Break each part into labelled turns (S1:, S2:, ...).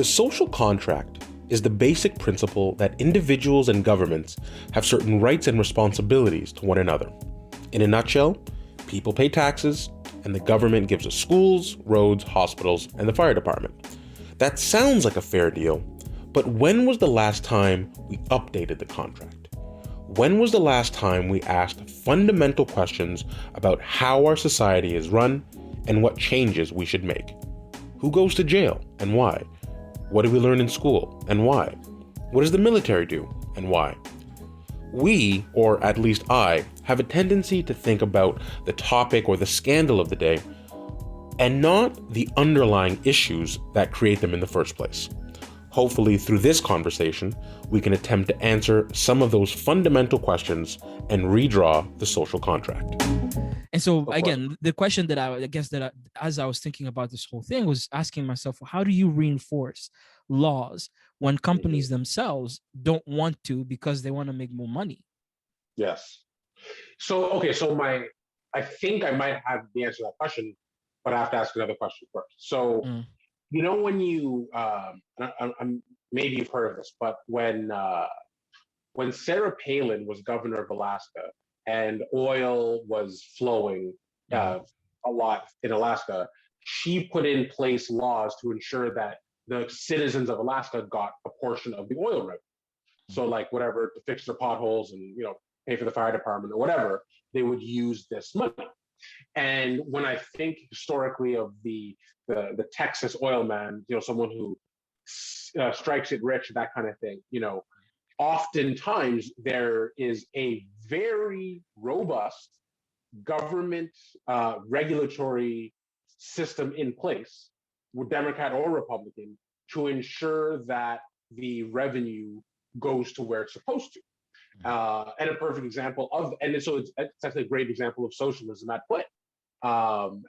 S1: The social contract is the basic principle that individuals and governments have certain rights and responsibilities to one another. In a nutshell, people pay taxes, and the government gives us schools, roads, hospitals, and the fire department. That sounds like a fair deal, but when was the last time we updated the contract? When was the last time we asked fundamental questions about how our society is run and what changes we should make? Who goes to jail and why? What do we learn in school and why? What does the military do and why? We, or at least I, have a tendency to think about the topic or the scandal of the day and not the underlying issues that create them in the first place. Hopefully, through this conversation, we can attempt to answer some of those fundamental questions and redraw the social contract.
S2: And so, again, the question that as I was thinking about this whole thing, was asking myself, how do you reinforce laws when companies themselves don't want to because they want to make more money?
S3: Yes. So, I think I might have the answer to that question, but I have to ask another question first. So, when you, maybe you've heard of this, but when Sarah Palin was governor of Alaska and oil was flowing a lot in Alaska, she put in place laws to ensure that the citizens of Alaska got a portion of the oil revenue. So like whatever, to fix their potholes and, pay for the fire department or whatever, they would use this money. And when I think historically of the Texas oil man, someone who strikes it rich, that kind of thing, oftentimes there is a very robust government regulatory system in place, Democrat or Republican, to ensure that the revenue goes to where it's supposed to. And a perfect example of, and so it's actually a great example of socialism at play.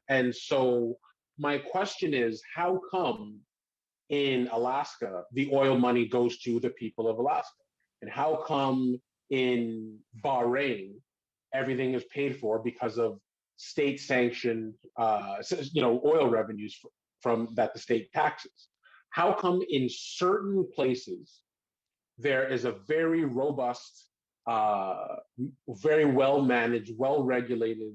S3: And so my question is, how come in Alaska, the oil money goes to the people of Alaska? And how come in Bahrain, everything is paid for because of state-sanctioned, oil revenues from that the state taxes? How come in certain places there is a very robust, very well-managed, well-regulated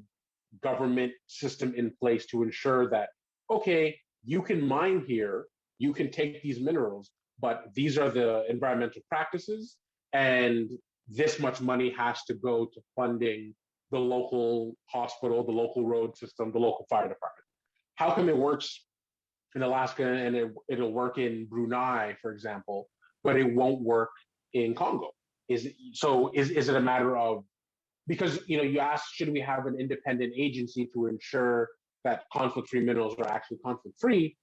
S3: government system in place to ensure that, okay, you can mine here, you can take these minerals, but these are the environmental practices, and this much money has to go to funding the local hospital, the local road system, the local fire department. How come it works in Alaska and it'll work in Brunei, for example, but it won't work in Congo? Is it a matter of, because you asked, should we have an independent agency to ensure that conflict-free minerals are actually conflict-free?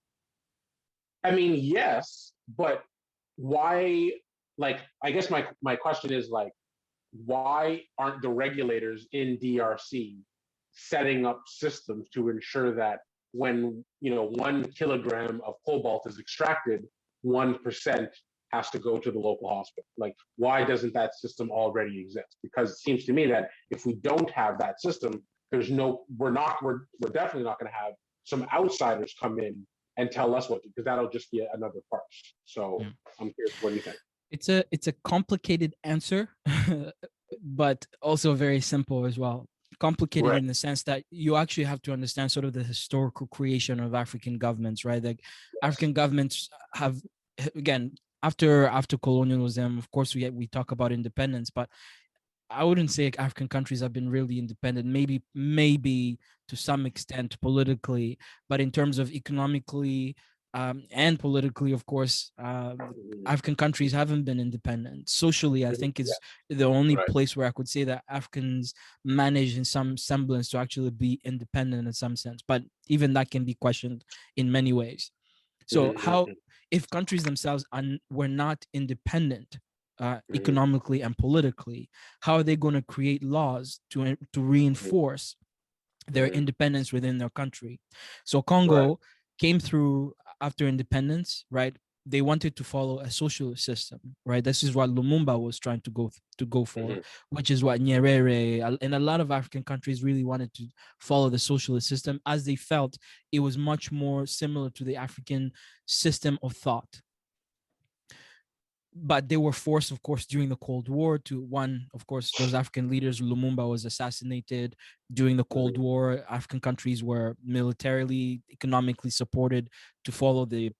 S3: I mean, yes, but why? Like, I guess my question is, like, why aren't the regulators in DRC setting up systems to ensure that when 1 kilogram of cobalt is extracted, 1% has to go to the local hospital? Like, why doesn't that system already exist? Because it seems to me that if we don't have that system, we're definitely not going to have some outsiders come in and tell us what to do, because that'll just be another farce. So I'm curious, what do you think?
S2: It's a complicated answer, but also very simple as well. Complicated in the sense that you actually have to understand sort of the historical creation of African governments, right? Like, African governments have, again, after colonialism, of course, we talk about independence, but I wouldn't say African countries have been really independent. Maybe to some extent politically, but in terms of economically and politically, of course, African countries haven't been independent. Socially, I think is the only place where I could say that Africans manage in some semblance to actually be independent in some sense. But even that can be questioned in many ways. So how, if countries themselves were not independent economically and politically, how are they going to create laws to reinforce their independence within their country? So Congo came through after independence, right? They wanted to follow a socialist system, right? This is what Lumumba was trying to go for, which is what Nyerere and a lot of African countries really wanted to follow, the socialist system, as they felt it was much more similar to the African system of thought. but they were forced, of course, during the Cold War to one, of course, those African leaders. Lumumba was assassinated during the Cold War. African countries were militarily, economically supported to follow the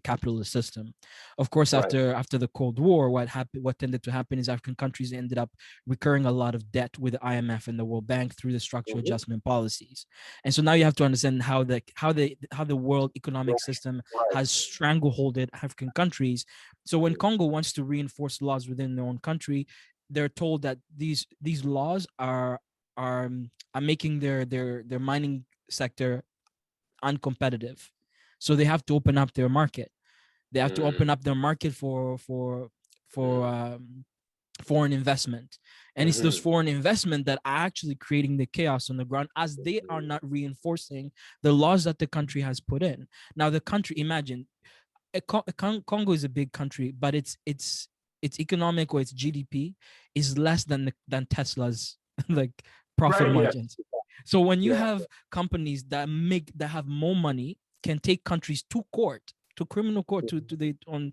S2: capitalist system. Of course,
S3: Right.
S2: after the Cold War, what tended to happen is African countries ended up recurring a lot of debt with the IMF and the World Bank through the structural adjustment policies. And so now you have to understand how the world economic system has strangleholded African countries. So when Congo wants to reinforce laws within their own country, they're told that these laws are making their mining sector uncompetitive. So they have to open up their market. They have to open up their market for foreign investment. And it's those foreign investment that are actually creating the chaos on the ground, as they are not reinforcing the laws that the country has put in. Now, the country, imagine, Congo is a big country, but its economic or its GDP is less than Tesla's like profit margins. So when you have companies that have more money, can take countries to court, to criminal court, to the on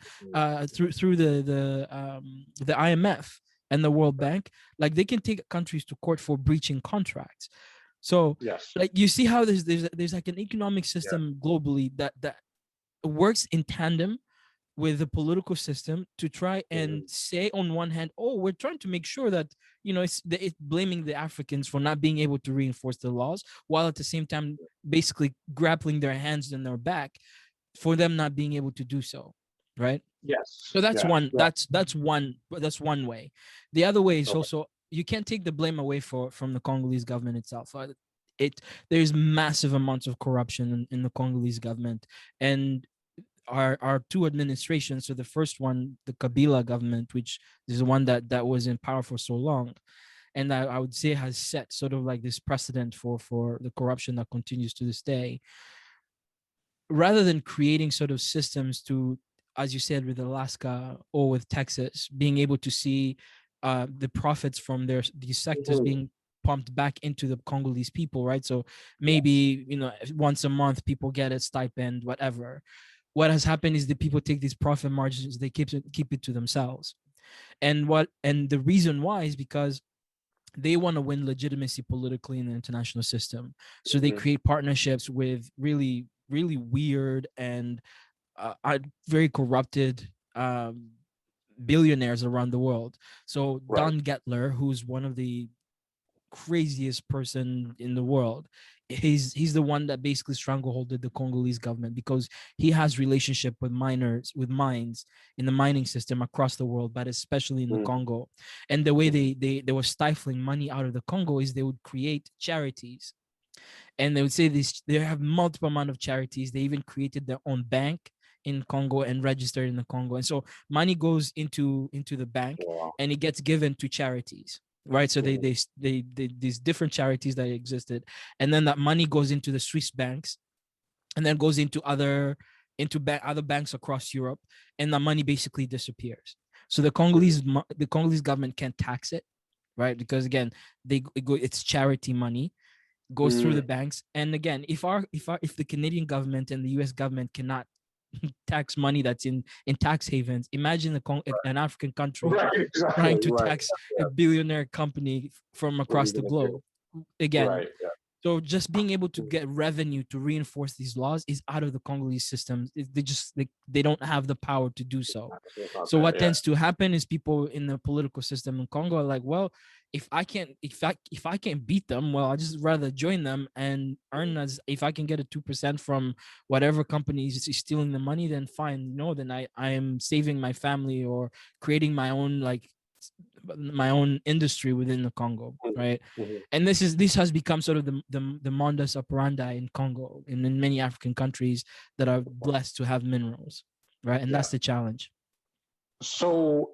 S2: through the IMF and the World Bank, like they can take countries to court for breaching contracts. So like you see how there's like an economic system globally that works in tandem with the political system to try and say on one hand, oh, we're trying to make sure that, you know, it's blaming the Africans for not being able to reinforce the laws, while at the same time basically grappling their hands in their back for them not being able to do so, right? So that's that's one way. The other way is also, you can't take the blame away from the Congolese government itself. There's massive amounts of corruption in the Congolese government, and our two administrations. So the first one, the Kabila government, which is the one that was in power for so long, and I would say has set sort of like this precedent for the corruption that continues to this day. Rather than creating sort of systems to, as you said, with Alaska or with Texas, being able to see the profits from these sectors being pumped back into the Congolese people, right? So maybe, you know, once a month people get a stipend, whatever. What has happened is the people take these profit margins, they keep it to themselves. And the reason why is because they want to win legitimacy politically in the international system. So they create partnerships with really, really weird and very corrupted billionaires around the world. So Don Gettler, who's one of the craziest person in the world, he's the one that basically strangleholded the Congolese government, because he has relationship with mines in the mining system across the world, but especially in the Congo. And the way they were stifling money out of the Congo is they would create charities, and they would say they have multiple amount of charities. They even created their own bank in Congo and registered in the Congo, and so money goes into the bank and it gets given to charities, right? So they these different charities that existed, and then that money goes into the Swiss banks, and then goes into other banks across Europe, and the money basically disappears. So the Congolese government can't tax it, right? Because again, it's charity money, goes through the banks. And again, if the Canadian government and the US government cannot tax money that's in tax havens, imagine an African country trying to tax a billionaire company from across the globe. Again, so just being able to get revenue to reinforce these laws is out of the Congolese system. They don't have the power to do so. So what tends to happen is people in the political system in Congo are like, well, if I can't beat them, well, I just rather join them and earn, as if I can get a 2% from whatever company is stealing the money, then fine. No, then I am saving my family or creating my own industry within the Congo, right? And this has become sort of the modus operandi in Congo and in many African countries that are blessed to have minerals, right? And that's the challenge.
S3: So